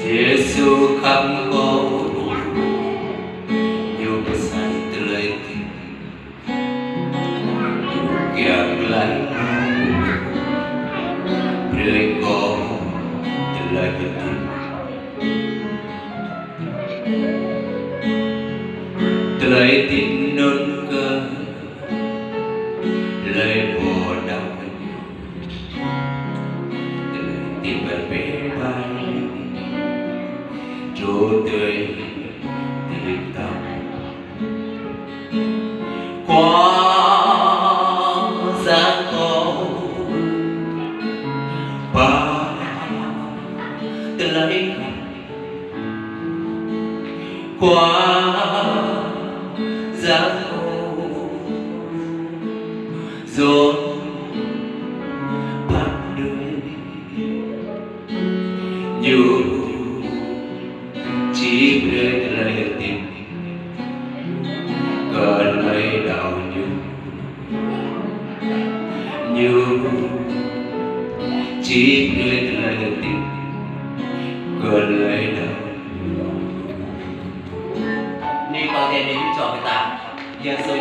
Giêsu không có nhiều pesan terlebih yang lain mereka terlebih tin nôn cơ lời bồ đào tin về bề bài chỗ tươi tình tâm qua giá cầu và từ lấy qua giá cầu rồi bắt đời nhiều chỉ để lấy tim cờ lấy đào như chỉ để lấy tim cờ lấy đào. Ni con tiền đến cho người ta, giờ rồi